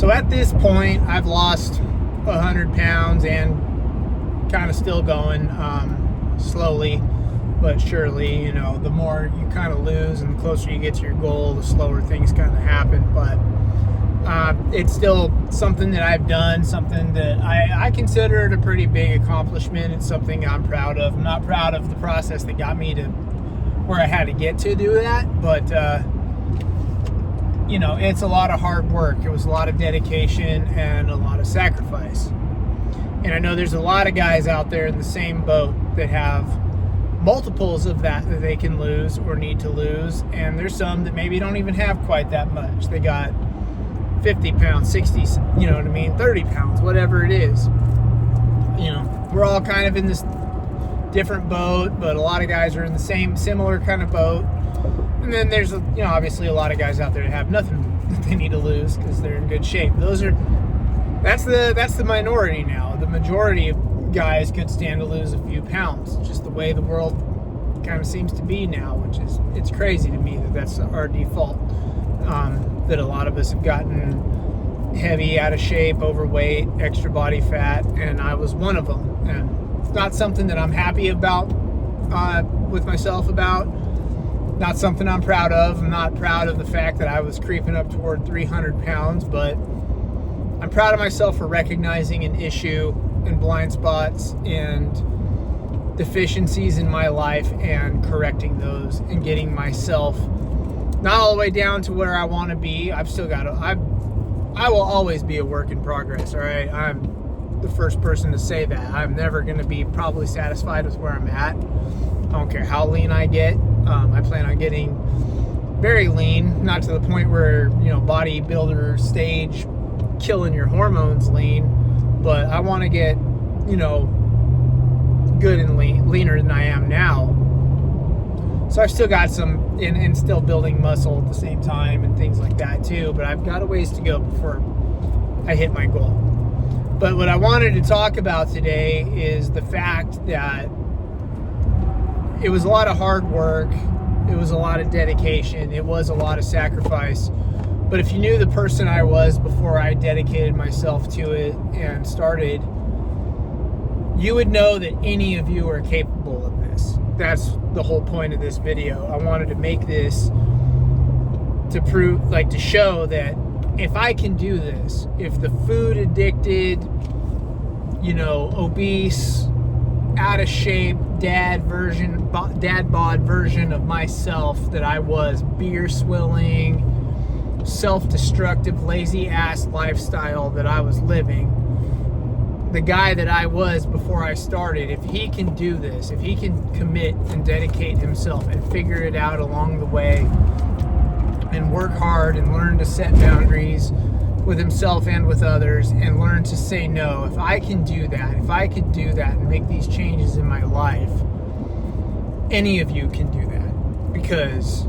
So at this point, I've lost 100 pounds and kind of still going slowly but surely. The more you kind of lose and the closer you get to your goal, the slower things kind of happen. But it's still something that I've done, something that I consider it a pretty big accomplishment. It's something I'm proud of. I'm not proud of the process that got me to where I had to get to do that, but it's a lot of hard work. It was a lot of dedication and a lot of sacrifice. And I know there's a lot of guys out there in the same boat that have multiples of that they can lose or need to lose. And there's some that maybe don't even have quite that much. They got 50 pounds, 60, 30 pounds, whatever it is. We're all kind of in this different boat, but a lot of guys are in the similar kind of boat. And then there's, obviously a lot of guys out there that have nothing that they need to lose because they're in good shape. That's the minority now. The majority of guys could stand to lose a few pounds. It's just the way the world kind of seems to be now, which is, it's crazy to me that that's our default. That a lot of us have gotten heavy, out of shape, overweight, extra body fat, and I was one of them. And it's not something that I'm happy about with myself about. Not something I'm proud of. I'm not proud of the fact that I was creeping up toward 300 pounds, but I'm proud of myself for recognizing an issue and blind spots and deficiencies in my life and correcting those and getting myself not all the way down to where I want to be. I will always be a work in progress, all right? I'm the first person to say that. I'm never going to be probably satisfied with where I'm at. I don't care how lean I get. I plan on getting very lean, not to the point where, bodybuilder stage, killing your hormones lean, but I want to get, good and leaner than I am now. So I've still got some, and still building muscle at the same time and things like that too, but I've got a ways to go before I hit my goal. But what I wanted to talk about today is the fact that it was a lot of hard work, it was a lot of dedication, it was a lot of sacrifice. But if you knew the person I was before I dedicated myself to it and started, you would know that any of you are capable of this. That's the whole point of this video. I wanted to make this to prove, to show that if I can do this, if the food addicted, obese, out of shape, dad bod version of myself that I was, beer swilling, self-destructive, lazy ass lifestyle that I was living, the guy that I was before I started, if he can do this, if he can commit and dedicate himself and figure it out along the way and work hard and learn to set boundaries with himself and with others and learn to say no, if I can do that, if I could do that and make these changes in my life, any of you can do that, because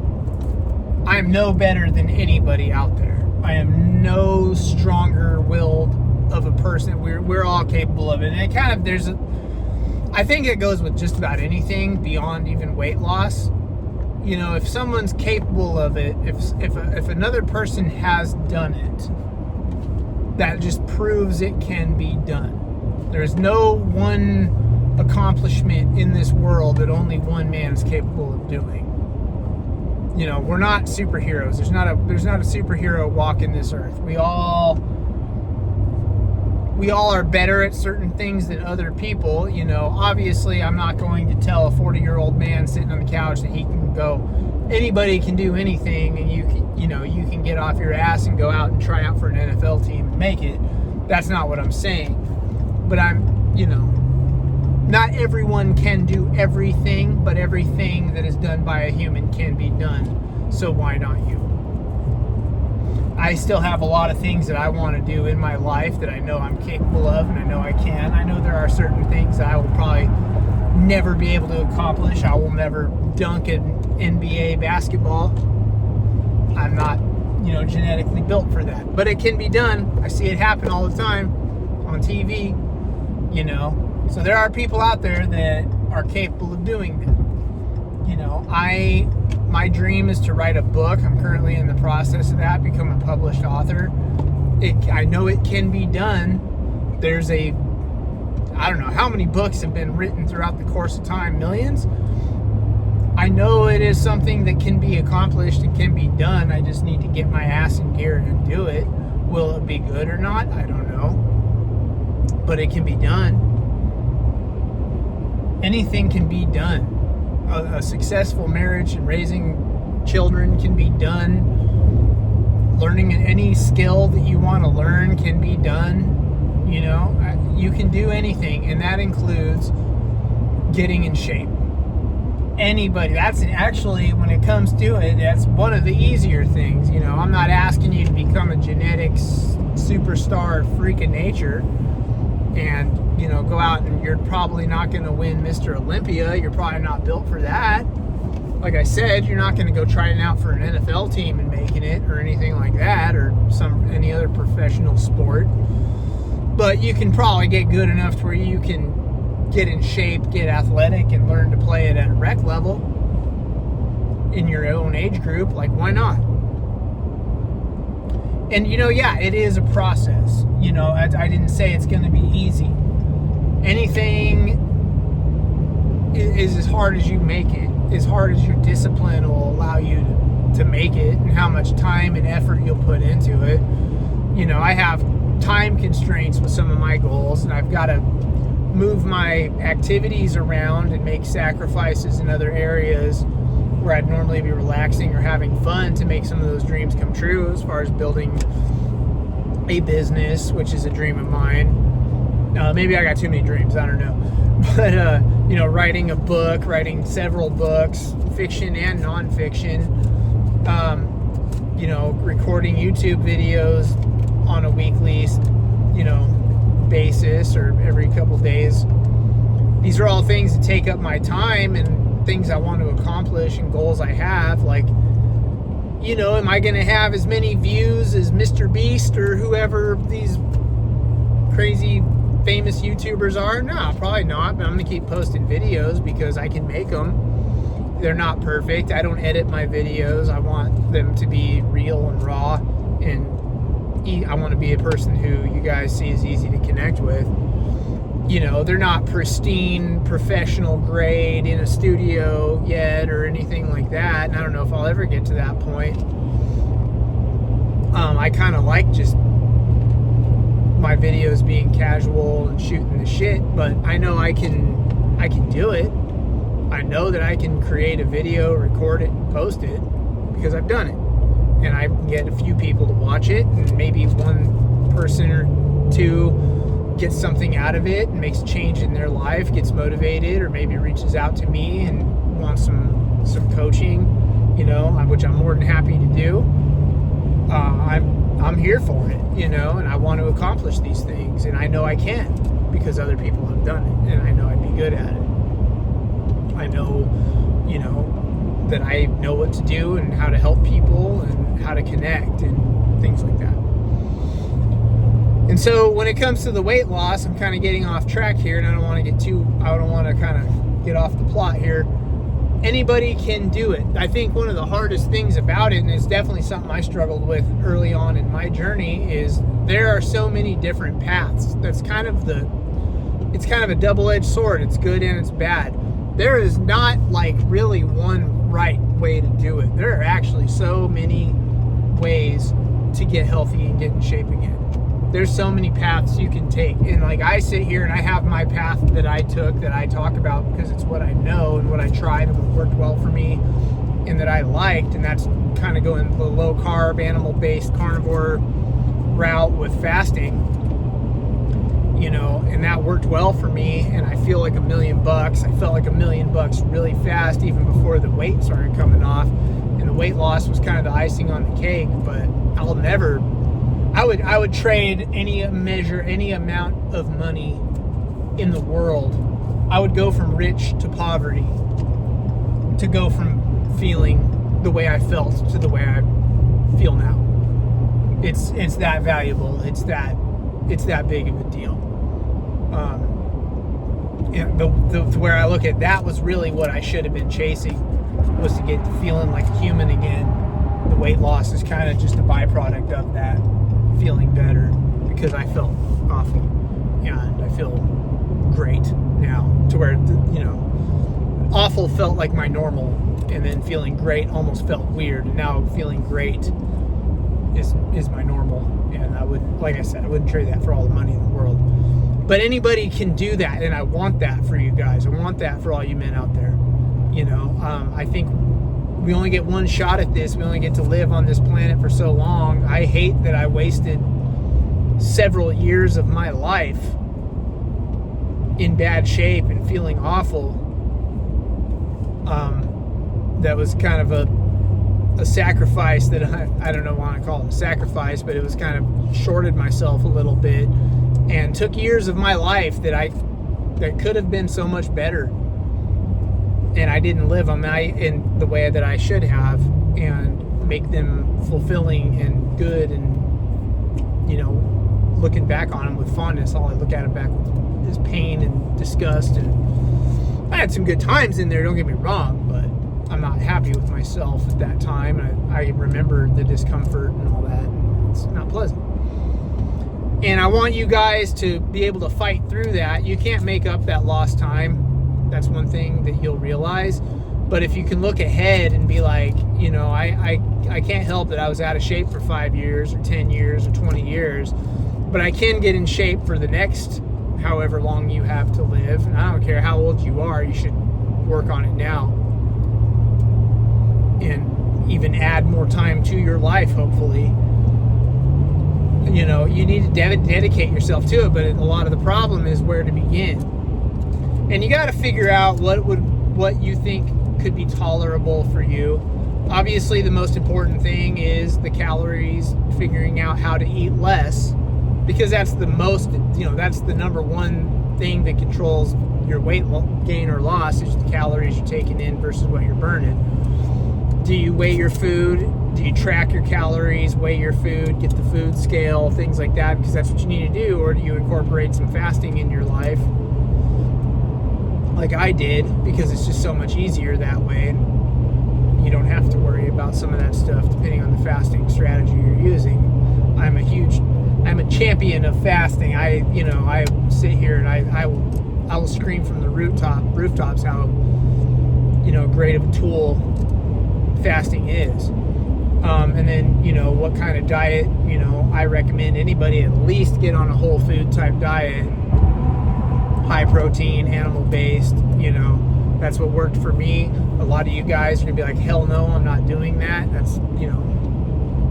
I am no better than anybody out there. I am no stronger willed of a person. We're all capable of it. And it kind of, I think it goes with just about anything beyond even weight loss. If someone's capable of it, if another person has done it, that just proves it can be done. There's no one accomplishment in this world that only one man is capable of doing. We're not superheroes. There's not a superhero walking this earth. We all are better at certain things than other people. Obviously I'm not going to tell a 40-year-old man sitting on the couch that he can go, anybody can do anything, and you can get off your ass and go out and try out for an NFL team and make it. That's not what I'm saying. But not everyone can do everything, but everything that is done by a human can be done. So why not you? I still have a lot of things that I want to do in my life that I know I'm capable of, and I know I can. I know there are certain things that I will probably never be able to accomplish. I will never dunk in NBA basketball. I'm not, genetically built for that. But it can be done. I see it happen all the time on TV, So there are people out there that are capable of doing that. My dream is to write a book. I'm currently in the process of that, become a published author. I know it can be done. There's I don't know how many books have been written throughout the course of time, millions. I know it is something that can be accomplished and can be done. I just need to get my ass in gear and do it. Will it be good or not? I don't know. But it can be done. Anything can be done. A successful marriage and raising children can be done. Learning any skill that you want to learn can be done. You know, you can do anything, and that includes getting in shape. Anybody, that's actually, when it comes to it, that's one of the easier things. You know, I'm not asking you to become a genetics superstar freak of nature and, you know, go out and you're probably not going to win Mr. Olympia. You're probably not built for that. Like I said, you're not going to go trying out for an NFL team and making it or anything like that, or any other professional sport. But you can probably get good enough to where you can get in shape, get athletic, and learn to play it at a rec level in your own age group. Like, why not? And, you know, yeah, it is a process. You know, I didn't say it's going to be easy. Anything is as hard as you make it, as hard as your discipline will allow you to make it, and how much time and effort you'll put into it. You know, I have time constraints with some of my goals, and I've got to move my activities around and make sacrifices in other areas where I'd normally be relaxing or having fun to make some of those dreams come true, as far as building a business, which is a dream of mine. Maybe I got too many dreams, I don't know. But, you know, writing a book, writing several books, fiction and nonfiction, you know, recording YouTube videos on a weekly, you know, basis or every couple days. These are all things that take up my time and things I want to accomplish and goals I have. Like, you know, am I going to have as many views as Mr. Beast or whoever these crazy famous YouTubers are? No, probably not, but I'm going to keep posting videos because I can make them. They're not perfect. I don't edit my videos. I want them to be real and raw, and I want to be a person who you guys see as easy to connect with. You know, they're not pristine, professional grade in a studio yet or anything like that. And I don't know if I'll ever get to that point. I kind of like just my videos being casual and shooting the shit, but I know I can do it. I know that I can create a video, record it, and post it because I've done it. And I can get a few people to watch it, and maybe one person or two gets something out of it and makes a change in their life, gets motivated, or maybe reaches out to me and wants some coaching, you know, which I'm more than happy to do. I'm here for it, you know, and I want to accomplish these things, and I know I can because other people have done it, and I know I'd be good at it. I know, you know, that I know what to do and how to help people and how to connect and things like that. And so when it comes to the weight loss, I'm kind of getting off track here, and I don't want to kind of get off the plot here. Anybody can do it. I think one of the hardest things about it, and it's definitely something I struggled with early on in my journey, is there are so many different paths. It's kind of a double-edged sword. It's good and it's bad. There is not like really one right way to do it. There are actually so many ways to get healthy and get in shape again. There's so many paths you can take. And like, I sit here and I have my path that I took, that I talk about because it's what I know and what I tried and what worked well for me and that I liked. And that's kind of going the low carb, animal based carnivore route with fasting, you know, and that worked well for me. And I feel like $1 million. I felt like $1 million really fast, even before the weight started coming off. And the weight loss was kind of the icing on the cake, but I would trade any amount of money in the world. I would go from rich to poverty to go from feeling the way I felt to the way I feel now. It's that valuable. It's that big of a deal. And the where I look at that was really what I should have been chasing, was to get feeling like a human again. The weight loss is kind of just a byproduct of that. feeling better because I felt awful, and I feel great now, to where, you know, awful felt like my normal, and then feeling great almost felt weird, and now feeling great is my normal. And I would, like I said, I wouldn't trade that for all the money in the world. But anybody can do that, and I want that for you guys. I want that for all you men out there. You know, I think we only get one shot at this. We only get to live on this planet for so long. I hate that I wasted several years of my life in bad shape and feeling awful. That was kind of a sacrifice that I don't know why I call it a sacrifice, but it was kind of shorted myself a little bit and took years of my life that could have been so much better. And I didn't live them in the way that I should have and make them fulfilling and good, and, you know, looking back on them with fondness. All I look at them back with is pain and disgust. And I had some good times in there, don't get me wrong, but I'm not happy with myself at that time. I remember the discomfort and all that, and it's not pleasant. And I want you guys to be able to fight through that. You can't make up that lost time. That's one thing that you'll realize. But if you can look ahead and be like, you know, I can't help that I was out of shape for 5 years or 10 years or 20 years, but I can get in shape for the next however long you have to live. And I don't care how old you are, you should work on it now. And even add more time to your life, hopefully. You know, you need to dedicate yourself to it, but a lot of the problem is where to begin. And you got to figure out what you think could be tolerable for you. Obviously, the most important thing is the calories, figuring out how to eat less, because that's the most, you know, that's the number one thing that controls your weight gain or loss, is the calories you're taking in versus what you're burning. Do you weigh your food? Do you track your calories, weigh your food, get the food scale, things like that, because that's what you need to do? Or do you incorporate some fasting in your life, like I did, because it's just so much easier that way, and you don't have to worry about some of that stuff depending on the fasting strategy you're using. I'm a champion of fasting. I sit here and I will scream from the rooftops how, you know, great of a tool fasting is. And then, you know, what kind of diet, you know, I recommend anybody at least get on a whole food type diet, high protein, animal based. You know, that's what worked for me. A lot of you guys are gonna be like, hell no, I'm not doing that. That's, you know,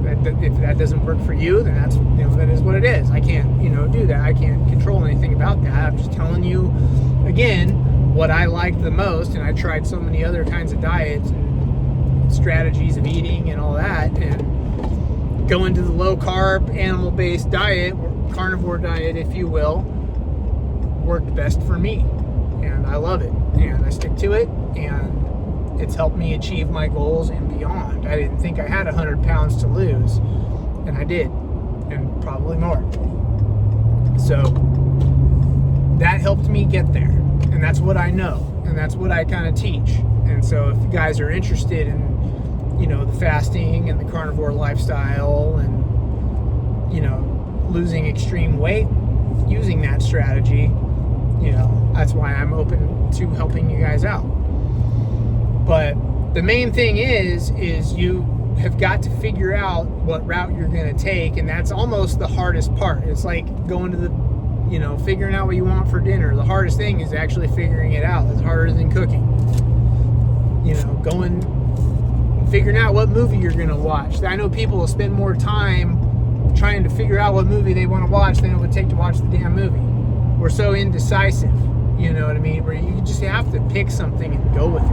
if that doesn't work for you, then that's, you know, that is what it is. I can't, you know, do that. I can't control anything about that. I'm just telling you again what I liked the most, and I tried so many other kinds of diets and strategies of eating and all that, and going to the low carb, animal based diet, or carnivore diet, if you will, worked best for me, and I love it, and I stick to it, and it's helped me achieve my goals and beyond. I didn't think I had 100 pounds to lose, and I did, and probably more. So that helped me get there, and that's what I know, and that's what I kind of teach. And so if you guys are interested in, you know, the fasting and the carnivore lifestyle, and, you know, losing extreme weight using that strategy, you know, that's why I'm open to helping you guys out. But the main thing is you have got to figure out what route you're going to take, and that's almost the hardest part. It's like going to the, you know, figuring out what you want for dinner. The hardest thing is actually figuring it out. It's harder than cooking. You know, figuring out what movie you're going to watch. I know people will spend more time trying to figure out what movie they want to watch than it would take to watch the damn movie. We're so indecisive, you know what I mean? Where you just have to pick something and go with it.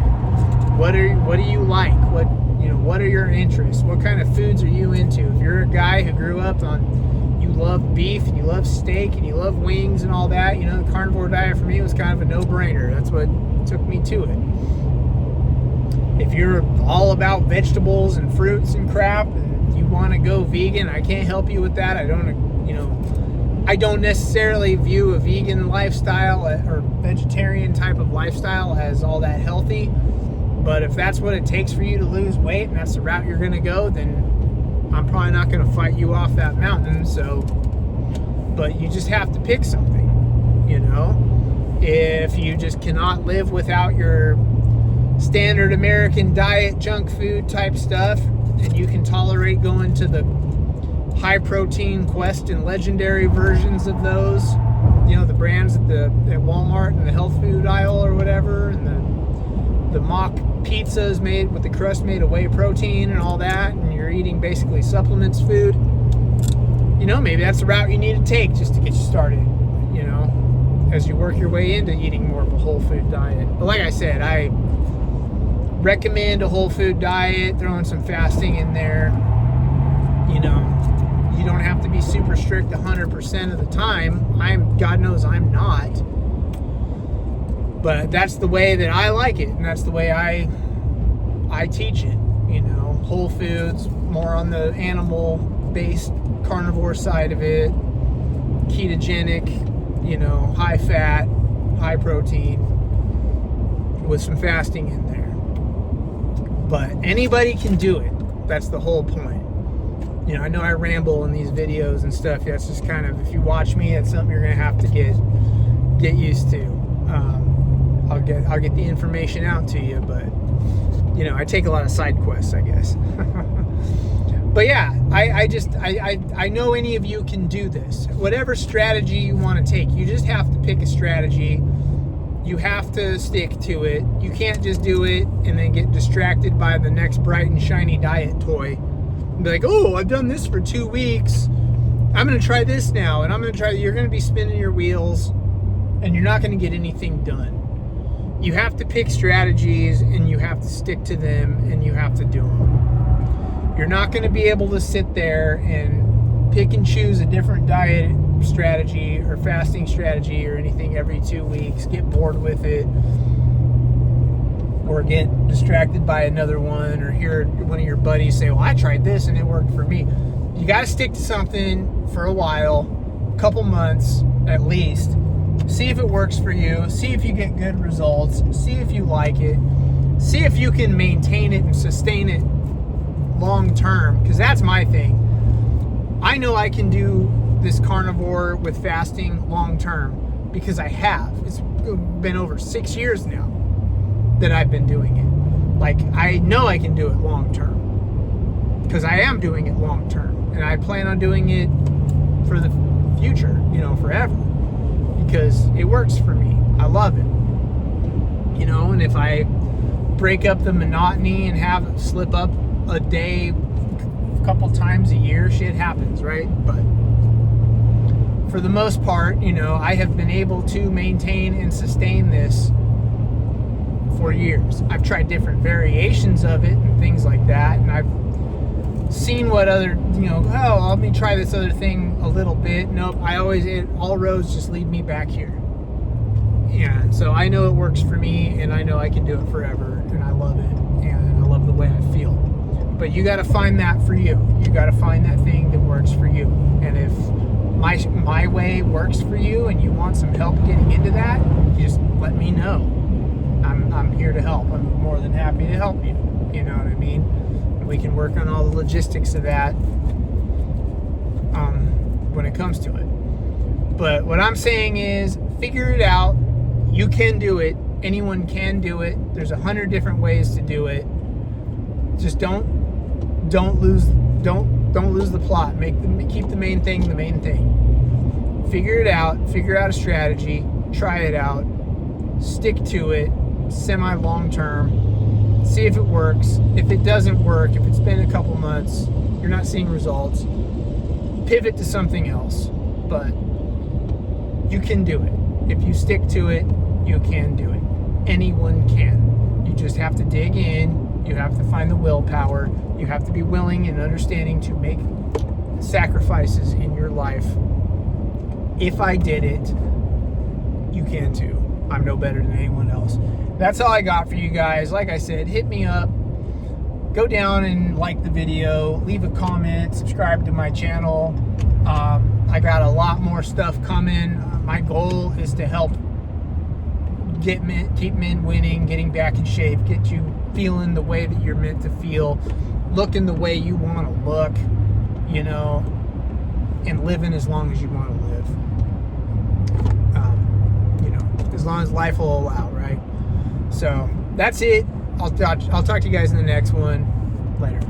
What do you like? What are your interests? What kind of foods are you into? If you're a guy who grew up on, you love beef and you love steak and you love wings and all that, you know, the carnivore diet for me was kind of a no-brainer. That's what took me to it. If you're all about vegetables and fruits and crap and you want to go vegan, I can't help you with that. I don't necessarily view a vegan lifestyle or vegetarian type of lifestyle as all that healthy. But if that's what it takes for you to lose weight and that's the route you're going to go, then I'm probably not going to fight you off that mountain. So, but you just have to pick something, you know. If you just cannot live without your standard American diet, junk food type stuff, and you can tolerate going to the high protein Quest and Legendary versions of those, you know, the brands at Walmart and the health food aisle or whatever, and the mock pizzas made with the crust made of whey protein and all that, and you're eating basically supplements food, you know, maybe that's the route you need to take just to get you started, you know, as you work your way into eating more of a whole food diet. But like I said, I recommend a whole food diet, throwing some fasting in there. You know, you don't have to be super strict 100% of the time. God knows I'm not. But that's the way that I like it, and that's the way I teach it. You know, whole foods, more on the animal-based carnivore side of it, ketogenic, you know, high fat, high protein, with some fasting in there. But anybody can do it. That's the whole point. You know, I know I ramble in these videos and stuff. That's just kind of, if you watch me, that's something you're gonna have to get used to. I'll get the information out to you, but you know, I take a lot of side quests, I guess. But yeah, I know any of you can do this. Whatever strategy you want to take, you just have to pick a strategy. You have to stick to it. You can't just do it and then get distracted by the next bright and shiny diet toy. And be like, oh, I've done this for 2 weeks. I'm going to try this now. And I'm going to try. You're going to be spinning your wheels and you're not going to get anything done. You have to pick strategies and you have to stick to them and you have to do them. You're not going to be able to sit there and pick and choose a different diet strategy or fasting strategy or anything every 2 weeks, get bored with it, or get distracted by another one, or hear one of your buddies say, well, I tried this and it worked for me. You got to stick to something for a while, a couple months at least. See if it works for you. See if you get good results. See if you like it. See if you can maintain it and sustain it long term, because that's my thing. I know I can do this carnivore with fasting long term because I have. It's been over 6 years now that I've been doing it. Like, I know I can do it long term because I am doing it long term, and I plan on doing it for the future, you know, forever, because it works for me. I love it, you know. And if I break up the monotony and have it slip up a day a couple times a year, shit happens, right? But for the most part, you know, I have been able to maintain and sustain this for years. I've tried different variations of it and things like that, and I've seen what other, you know, oh, let me try this other thing a little bit. Nope, all roads just lead me back here. Yeah, so I know it works for me, and I know I can do it forever, and I love it, and I love the way I feel. But you got to find that for you. You got to find that thing that works for you. And if my way works for you and you want some help getting into that, just let me know. I'm here to help. I'm more than happy to help you. You know what I mean? And we can work on all the logistics of that when it comes to it. But what I'm saying is, figure it out. You can do it. Anyone can do it. There's 100 different ways to do it. Just don't lose the plot. Keep the main thing the main thing. Figure it out. Figure out a strategy. Try it out. Stick to it. Semi long term. See if it works. If it doesn't work, if it's been a couple months, you're not seeing results, pivot to something else. But you can do it. If you stick to it, you can do it. Anyone can. You just have to dig in. You have to find the willpower. You have to be willing and understanding to make sacrifices in your life. If I did it, you can too. I'm no better than anyone else. That's all I got for you guys. Like I said, hit me up. Go down and like the video. Leave a comment. Subscribe to my channel. I got a lot more stuff coming. My goal is to help keep men winning, getting back in shape, get you feeling the way that you're meant to feel, looking the way you want to look. you know, and living as long as you want to live. You know, as long as life will allow, right? So that's it. I'll talk to you guys in the next one. Later.